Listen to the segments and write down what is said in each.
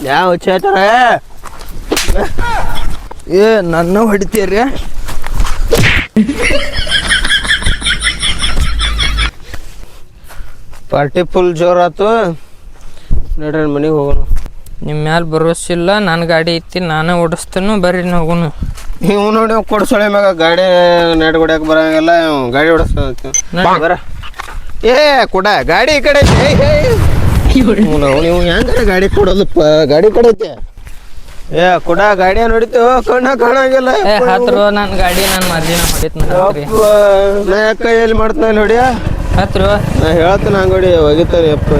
ಯಾವ ಚೇತರ ಏ ನನ್ನ ಹೊಡಿತೀರಿ ಪಾರ್ಟಿ ಫುಲ್ ಜೋರಾತು ನೋಡ್ರಿ ಮನೆಗೆ ಹೋಗೋಣ. ನಿಮ್ಮ ಮ್ಯಾಲೆ ಭರವಸೆ ಇಲ್ಲ. ನನ್ನ ಗಾಡಿ ಐತಿ, ನಾನೇ ಓಡಿಸ್ತೇನು. ಬರ್ರಿ ಹೋಗೋಣ. ನೀವು ನೋಡಿ ಕೊಡ್ಸೊಳೆ ಮ್ಯಾಗ ಗಾಡಿ ನೆಡ್ ಹೊಡ್ಯಾಕ ಬರಂಗಿಲ್ಲ. ಗಾಡಿ ಓಡಿಸ್ತ ಬರ. ಏ ಕೊಡ ಗಾಡಿ ಈ ಕಡೆ ನೀವು ಹೆಂಗ ಗಾಡಿ ಕೊಡೋದಪ್ಪ? ಗಾಡಿ ಕಡೆ ಏ ಕೊಡ ಗಾಡಿ ನೋಡಿತೇವ ಕಣ್ಣ ಕಾಣಂಗಿಲ್ಲ. ಹತ್ರ ನನ್ನ ಗಾಡಿ ನನ್ನ ಮರ್ಜಿನ ನಾ ಕೈಯಲ್ಲಿ ಮಾಡ್ತಾನೆ ನೋಡಿ. ಹತ್ರ ನಾ ಹೇಳ್ತೇನೆ ಹಂಗೋಡಿ ಒಗಿತಾನೆ ಅಪ್ಪ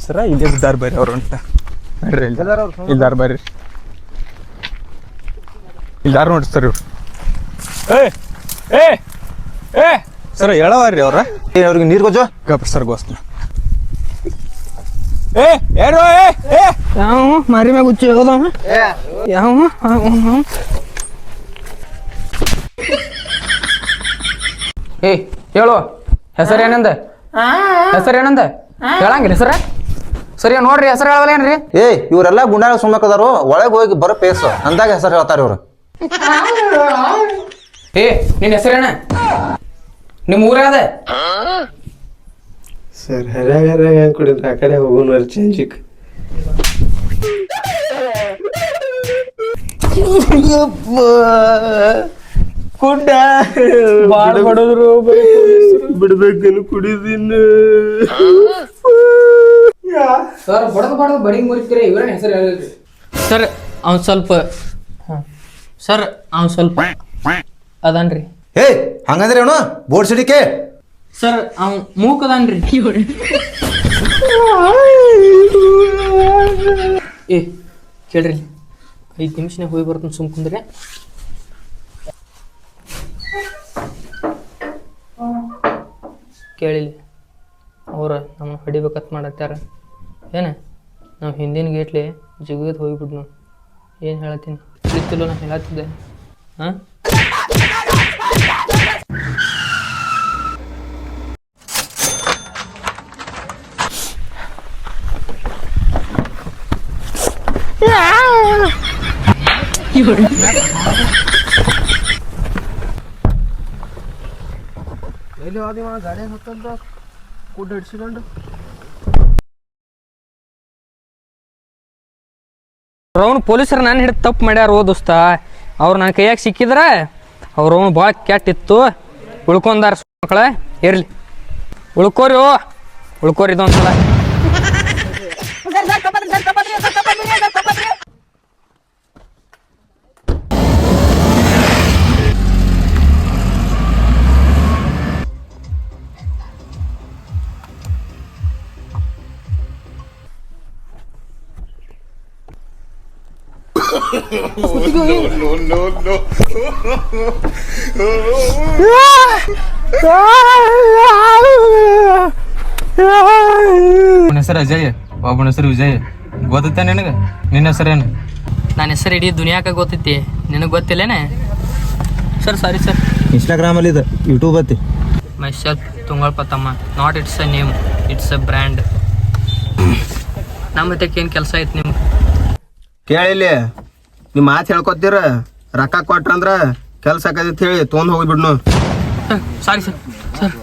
ಸರ ಇಲ್ಲೇ ಬಿದ್ದಾರ ಬರ್ರಿ ಅವ್ರು ಅಂತ ಬರ್ರಿ ಇಲ್ದಾರ ಬರ್ರಿ ಇಲ್ದಾರ ನೋಡಿ ಸರ್ ಇವ್ರು. ಏ ಸರ್ ಹೇಳವಾರ್ರಿ ಅವ್ರ ಅವ್ರಿಗೆ ನೀರು ಗೊಜ್ಜೋ ಗಪ್ರ ಸರ್ ಗೋಸ್ನ ಯಾವ ಮಾರಿ ಮ್ಯಾಗ ಹುಚ್ಚಿ ಹೋದವ ಯಾವ ಏ ಹೇಳು ಹೆಸರು ಏನಂದ ಹೇಳಂಗಿಲ್ಲ ಹೆಸರ ಸರಿ ನೋಡ್ರಿ ಹೆಸರು ಹೇಳವಲ್ಲೇನ್ರಿ? ಏ ಇವರೆಲ್ಲ ಗುಂಡಾಗ ಸುಮ್ಮಕದಾರು ಒಳಗೆ ಹೋಗಿ ಬರೋ ಪೇಸು ಅಂದಾಗ ಹೆಸರು ಹೇಳ್ತಾರ ಇವ್ರು. ಏ ನಿನ್ನ ಹೆಸರೇನ? ನಿಮ್ಮ ಊರಾದ ಸರ್ ಹರ್ಯಾಗ ಹೆಂಗ್ ಕುಡಿದ್ರೆ ಆ ಕಡೆ ಹೋಗೋಣ ಚೇಂಜಿಕ್. ಕುಡ್ಡ ಬಾಳ ಬಡದ್ರು ಬಿಡ್ಬೇಕೇನು ಕುಡಿದಿನ. ಸರ್ ಬಡದು ಬಡಿ ಮುರಿತೀರಿ ಇವರ ಹೆಸರು ಹೇಳಿದ್ರಿ ಸರ್. ಅವ್ನು ಸ್ವಲ್ಪ ಸರ್ ಅವ್ನು ಸ್ವಲ್ಪ ಅದನ್ರಿ. ಏ ಹಂಗಂದ್ರೆ ಅವನು ಬೋರ್ಡ್ ಸಿಡಿಕೆ ಸರ್ ಅವ್ನು ಮೂಕ್ ಅದನ್ರಿ. ಏ ಕೇಳ್ರಿ 5 ನಿಮಿಷನಾಗ ಹೋಗಿ ಬರ್ತೀನಿ ಸುಮ್ ಕುಂದ್ರಿ. ಕೇಳಿಲ್ಲ ಅವ್ರ ನಮ್ಮನ್ನ ಹೊಡಿಬೇಕತ್ ಮಾಡತ್ತಾರ ಏನ? ನಾವು ಹಿಂದಿನ ಗೇಟ್ಲೆ ಜಿಗಿದ್ ಹೋಗ್ಬಿಡ್ನು. ಏನು ಹೇಳತ್ತೀನಿ ತಿಳಿತಿಲ್ಲ ನಾ ಹೇಳತ್ತಿದ್ದೆ. ಹಾಂ ಎಲ್ಲಿ ಹೋದಿವ ಗಾಡಿ ಹೊತ್ತಂದ ಕೂಡ್ ಹಿಡ್ಸಿಕೊಂಡು ಅವ್ನು ಪೊಲೀಸರು ನಾನು ಹಿಡಿದು ತಪ್ಪು ಮಾಡ್ಯಾರ ದೋಸ್ತ. ಅವ್ರು ನನ್ನ ಕೈಯಾಗ ಸಿಕ್ಕಿದ್ರೆ ಅವ್ರು ಅವ್ನು ಭಾಳ ಕೆಟ್ಟಿತ್ತು. ಉಳ್ಕೊಂಡಾರ ಮಕ್ಕಳ ಇರಲಿ ಉಳ್ಕೋರಿ ಇದೊಂದ್ಸಲ. ಹೆಸರು ಅಜಯ್, ಒಬ್ಬನ ಹೆಸರು ವಿಜಯ್. ಗೊತ್ತೈತೆ ನಿನಗೆ? ನಿನ್ನ ಹೆಸರೇನು? ನನ್ನ ಹೆಸರು ಇಡೀ ದುನಿಯಾಕ ಗೊತ್ತೈತಿ, ನಿನಗೆ ಗೊತ್ತಿಲ್ಲೇನೆ? Sir sorry sir. ಇನ್ಸ್ಟಾಗ್ರಾಮಲ್ಲಿ ಇದೆ, ಯೂಟ್ಯೂಬ್ ಐತಿ. ಮೈ ಸೆಲ್ಫ್ ತುಂಗಳಪ್ಪ ತಮ್ಮ. Not it's a name, it's a brand. ನಮ್ಮ ಮತ್ತಕ್ಕೆ ಏನು ಕೆಲಸ ಐತಿ ನಿಮ್ಗೆ? ಕೇಳಿಲ್ಲಿ ನಿಮ್ಮ ಮಾತು ಹೇಳ್ಕೊತೀರ, ರೊಕ್ಕ ಕೊಟ್ರಂದ್ರ ಕೆಲ್ಸ ಆಕೈತಿ ಹೇಳಿ ತೊಗೊಂಡು ಹೋಗಿಬಿಡ್ನು. Sorry sir. ಸರ್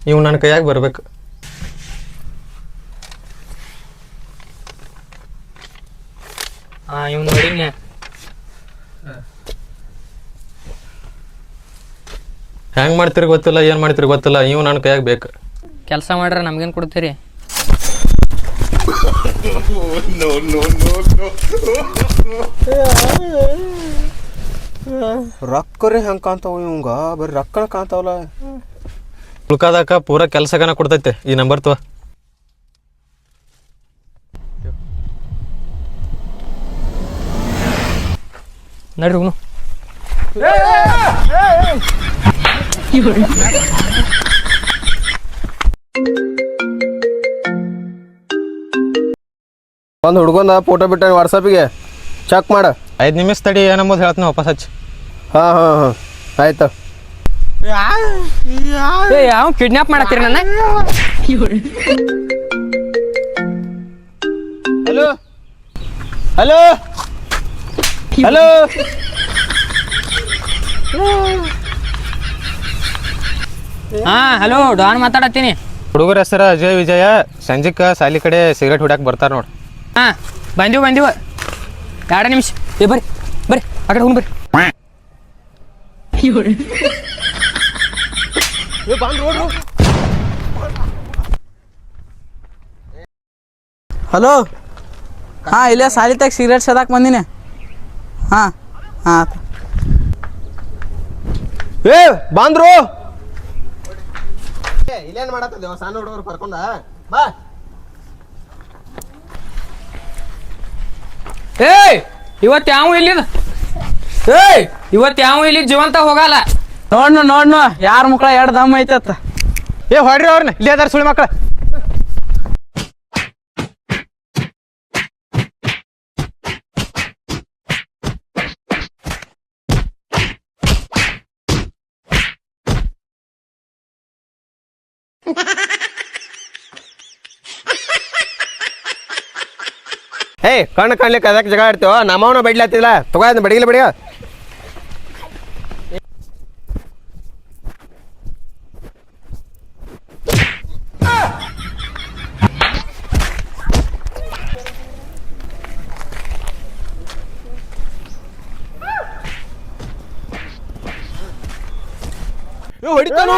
ಇವ್ ನನ್ನ ಕೈಯಾಗ ಬರ್ಬೇಕು. ಇವ್ನು ನೋಡಿನಿ. ಹೆಂಗ್ ಮಾಡ್ತೀರಿ ಗೊತ್ತಿಲ್ಲ, ಏನ್ ಮಾಡ್ತೀರಿ ಗೊತ್ತಿಲ್ಲ. ಇವ್ ನನ್ನ ಕೈಯಾಗ ಬೇಕು. ಕೆಲಸ ಮಾಡ್ರೆ ನಮ್ಗೇನು ಕೊಡ್ತೀರಿ? ರೊಕ್ಕರಿ ಹೆಂಗೆ ಕಾಣ್ತಾವ ಇವಂಗ? ಬರೀ ರೊಕ್ಕನ ಕಾಣ್ತಾವಲ್ಲ. ಉಳ್ಕಾದಕ್ಕ ಪೂರಾ ಕೆಲ್ಸಗನ ಕೊಡ್ತೈತೆ. ಈ ನಂಬರ್ ತೋ. ನಡ್ರಿ ಒಂದು ಹುಡ್ಕೊಂಡ ಫೋಟೋ ಬಿಟ್ಟ ವಾಟ್ಸಪ್ಪಿಗೆ ಚೆಕ್ ಮಾಡ. 5 ನಿಮಿಷ ತಡಿ ಏನಂಬುದು ಹೇಳ್ತೀನಿ ವಾಪಸ್ ಹಚ್ಚಿ. ಹಾಂ ಹಾಂ ಹಾಂ ಆಯ್ತು. ಏ ಯಾವ ಕಿಡ್ನಾಪ್ ಮಾಡತ್ತೀರಿ ನನ್ನ? ಹಲೋ ಹಲೋ ಹಲೋ ಹಾ ಹಲೋ ಡಾನ್ ಮಾತಾಡತ್ತೀನಿ. ಹುಡುಗರ ಹೆಸರು ಅಜಯ್ ವಿಜಯ. ಸಂಜಿಕ ಸಾಲಿ ಕಡೆ ಸಿಗರೇಟ್ ಹೊಡ್ಯಾಕ ಬರ್ತಾರ ನೋಡಿ. ಹಾ ಬಂದೀವಿ 2 ನಿಮಿಷ. ಏ ಬರ್ರಿ ಬರ್ರಿ ಆ ಕಡೆ ಹೋಗಿ ಬರ್ರಿ. ಹಲೋ ಹಾಂ ಇಲ್ಲೇ ಸಾಲಿತಾಗ ಸಿಗರೇಟ್ ಸೇದಾಕ್ ಬಂದಿನಿ. ಹಾಂ ಹಾಂ ಏ ಬಾಂದ್ರು ಇಲ್ಲೇನು ಮಾಡತ್ತದೇವ ಸಣ್ಣ ಹುಡುಗರು ಕರ್ಕೊಂಡ ಬಾ. ಏಯ್ ಇವತ್ತು ಯಾವ ಇಲ್ಲಿದ? ಏಯ್ ಇವತ್ತು ಯಾವ ಇಲ್ಲಿ ಜೀವಂತ ಹೋಗಲ್ಲ. ನೋಡ್ನು ಯಾರ ಮಕ್ಳ 2 ದಮ್ ಐತತ್ತ. ಏ ಹೊಡ್ರಿ ಅವ್ರನ್ನ, ಇಲ್ಲೇ ಅದಾರ ಸುಳಿ ಮಕ್ಳು. ಏಯ್ ಕಣ್ಣು ಕಾಣ್ಲಿಕ್ಕೆ ಅದಕ್ಕೆ ಜಗ ಇಡ್ತೀವ ನಮ್ಮವನ ಬಡ್ಲಾತಿಲ್ಲ ತಗೋ ಅದನ್ನ ಬಡಿಗಿಲ್ಲ ಬಡಿಯ. ಹೊಡಿತಾನು